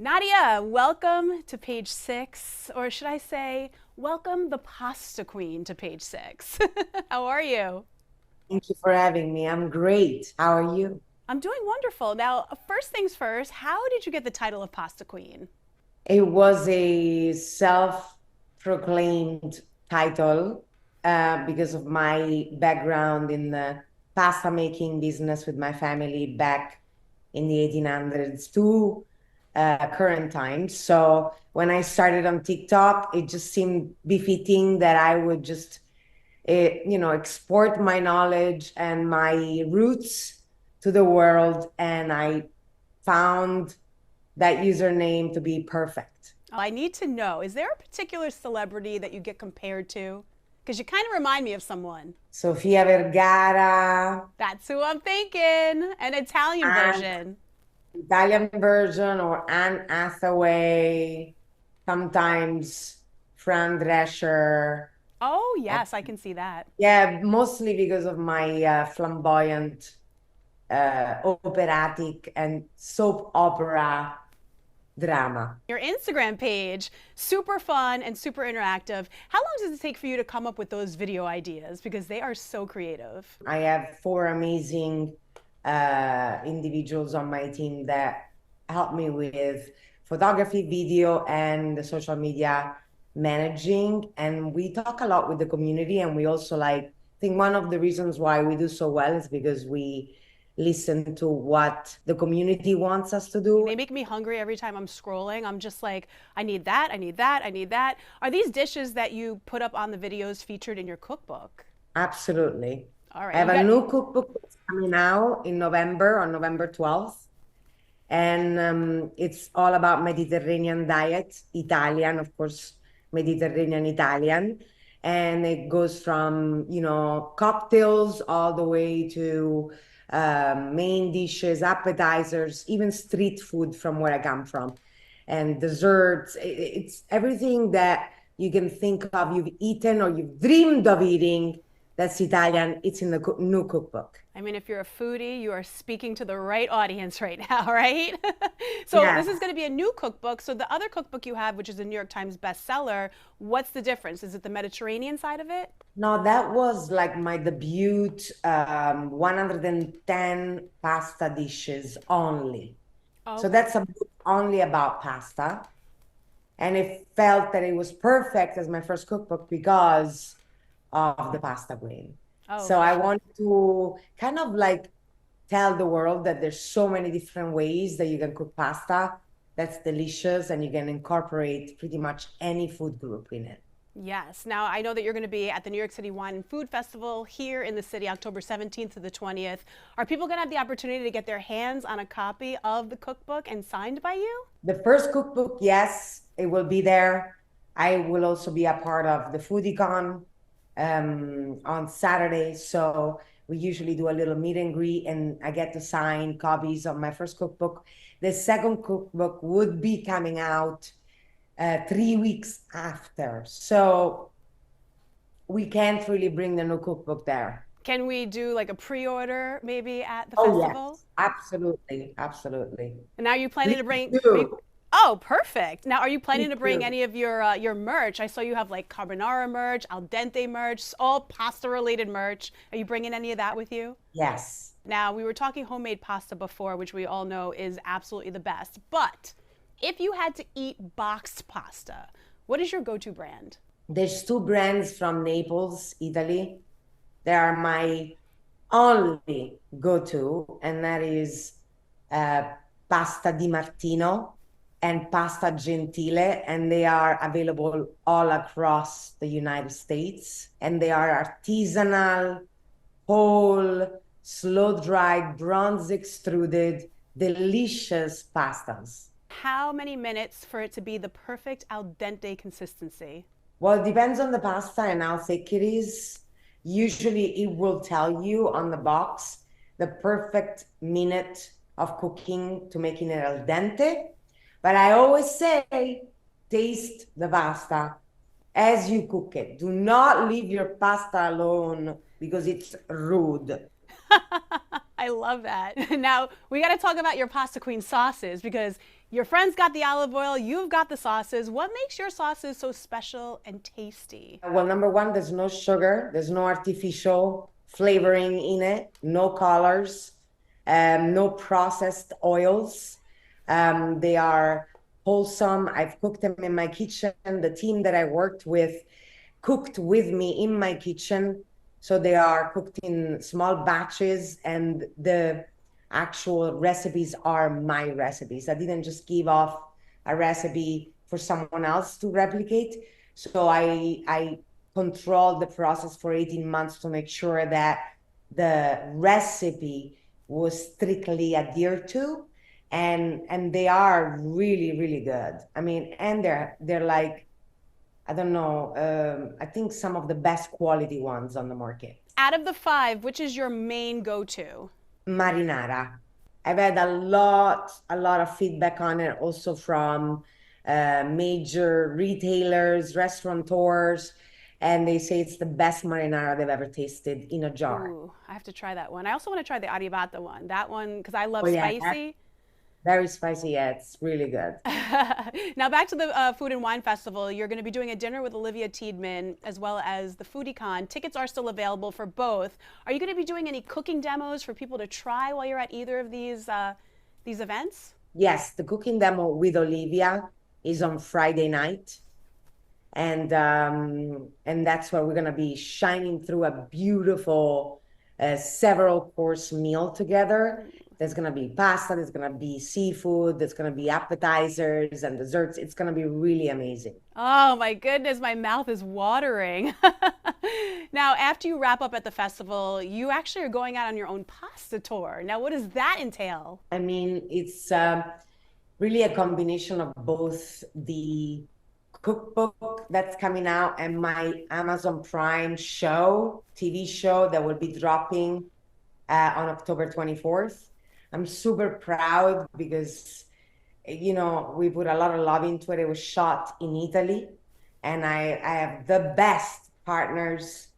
Nadia, welcome to page 6, or should I say, welcome the pasta queen to page 6. How are you? Thank you for having me. I'm great. How are you? I'm doing wonderful. Now, first things first, how did you get the title of pasta queen? It was a self-proclaimed title because of my background in the pasta making business with my family back in the 1800s to current times. So when I started on TikTok, it just seemed befitting that I would just, export my knowledge and my roots to the world. And I found that username to be perfect. I need to know, is there a particular celebrity that you get compared to? Because you kind of remind me of someone. Sofia Vergara, That's who I'm thinking. An Italian and version. Italian version, or Anne Hathaway, sometimes Fran Drescher. Oh, And yes, I can see that. yeah, mostly because of my flamboyant, operatic, and soap opera drama. Your Instagram page, super fun and super interactive. How long does it take for you to come up with those video ideas? Because they are so creative. I have four amazing individuals on my team that help me with photography, video, and the social media managing. And we talk a lot with the community. And we also I think one of the reasons why we do so well is because we listen to what the community wants us to do. They make me hungry every time I'm scrolling. I'm just like, I need that, I need that, I need that. Are these dishes that you put up on the videos featured in your cookbook? Absolutely. All I right, have you a got new cookbook that's coming out in November, on November 12th. And it's all about Mediterranean diet, Italian, of course, Mediterranean Italian. And it goes from, cocktails all the way to main dishes, appetizers, even street food from where I come from, and desserts. It's everything that you can think of, you've eaten or you've dreamed of eating that's Italian. It's in the new cookbook. I mean, if you're a foodie, you are speaking to the right audience right now, right? So this is Yes. going to be a new cookbook. So the other cookbook you have, which is a New York Times bestseller, what's the difference? Is it the Mediterranean side of it? No, that was like my debut, 110 pasta dishes only. So Okay. that's a book only about pasta. And it felt that it was perfect as my first cookbook because of the pasta queen. So Okay. I want to kind of tell the world that there's so many different ways that you can cook pasta that's delicious, and you can incorporate pretty much any food group in it. Yes. Now, I know that you're going to be at the New York City Wine and Food Festival here in the city, October 17th to the 20th. Are people going to have the opportunity to get their hands on a copy of the cookbook and signed by you? The first cookbook, yes, it will be there. I will also be a part of the FoodieCon on Saturday. So we usually do a little meet and greet, and I get to sign copies of my first cookbook. The second cookbook would be coming out 3 weeks after. So we can't really bring the new cookbook there. Can we do like a pre-order maybe at the Oh, festival? yes, absolutely. Absolutely. And now are you planning Please to bring? do. Oh, perfect. Now, are you planning Please to bring do. any of your merch? I saw you have like carbonara merch, al dente merch, all pasta related merch. Are you bringing any of that with you? Yes. Now, we were talking homemade pasta before, which we all know is absolutely the best. But if you had to eat boxed pasta, what is your go-to brand? There's two brands from Naples, Italy. They are my only go-to, and that is uh, pasta di Martino and pasta gentile, and they are available all across the United States. And they are artisanal, whole, slow-dried, bronze extruded, delicious pastas. How many minutes for it to be the perfect al dente consistency? Well, it depends on the pasta and how thick it is. Usually, it will tell you on the box the perfect minute of cooking to making it al dente. But I always say, taste the pasta as you cook it. Do not leave your pasta alone because it's rude. I love that. Now, we got to talk about your pasta queen sauces because Your friends got the olive oil, you've got the sauces. What makes your sauces so special and tasty? Well, number one, there's no sugar, there's no artificial flavoring in it, no colors, no processed oils. They are wholesome. I've cooked them in my kitchen. The team that I worked with cooked with me in my kitchen. So they are cooked in small batches, and the actual recipes are my recipes. I didn't just give off a recipe for someone else to replicate. So I controlled the process for 18 months to make sure that the recipe was strictly adhered to, and they are really, really good. I mean, and they're like, I don't know, I think some of the best quality ones on the market. Out of the 5, which is your main go-to? Marinara. I've had a lot of feedback on it, also from major retailers, restaurateurs, and they say it's the best marinara they've ever tasted in a jar. Ooh, I have to try that one. I also want to try the arrivata one. That one, because I love Oh yeah, spicy. very spicy. Yeah, it's really good. Now back to the Food and Wine Festival. You're going to be doing a dinner with Olivia Tiedman as well as the FoodieCon. Tickets are still available for both. Are you going to be doing any cooking demos for people to try while you're at either of these events? Yes, the cooking demo with Olivia is on Friday night. And that's where we're gonna be shining through a beautiful several course meal together. There's gonna be pasta, there's gonna be seafood, there's gonna be appetizers and desserts. It's gonna be really amazing. Oh my goodness, my mouth is watering. Now, after you wrap up at the festival, you actually are going out on your own pasta tour. Now, what does that entail? I mean, it's really a combination of both the cookbook that's coming out and my Amazon Prime TV show that will be dropping on October 24th. I'm super proud because, we put a lot of love into it. It was shot in Italy, and I have the best partners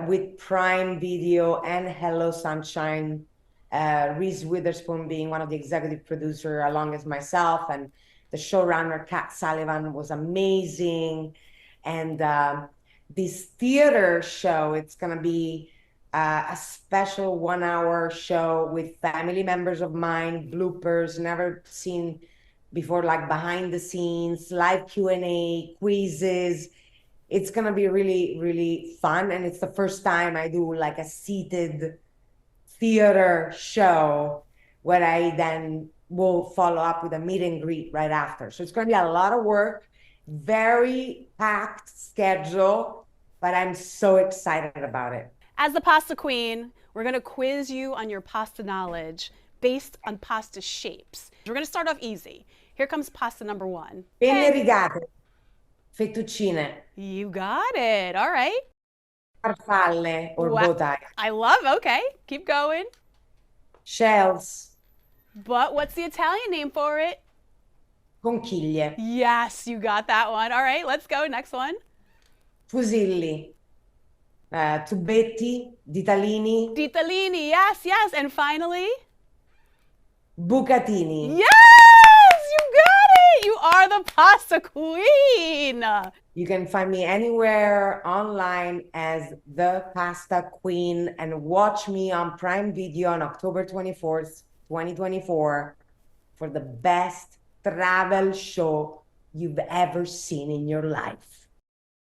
with Prime Video and Hello Sunshine. Reese Witherspoon being one of the executive producers, along as myself, and the showrunner, Kat Sullivan, was amazing. And this theater show, it's going to be a special 1 hour show with family members of mine, bloopers, never seen before, like behind the scenes, live Q&A, quizzes. It's going to be really, really fun. And it's the first time I do like a seated theater show where I then will follow up with a meet and greet right after. So it's going to be a lot of work, very packed schedule, but I'm so excited about it. As the pasta queen, we're going to quiz you on your pasta knowledge based on pasta shapes. We're going to start off easy. Here comes pasta number 1. Penne rigate, fettuccine, You got it. All right. farfalle or Wow. bow tie, I love, okay. Keep going. shells, But what's the Italian name for it? conchiglie, Yes, you got that one. All right, let's go. Next one. fusilli, tubetti, ditalini, Ditalini. Yes, yes. And finally, bucatini. yes, you got it. You are the pasta queen. You can find me anywhere online as The Pasta Queen, and watch me on Prime Video on October 24th, 2024 for the best travel show you've ever seen in your life.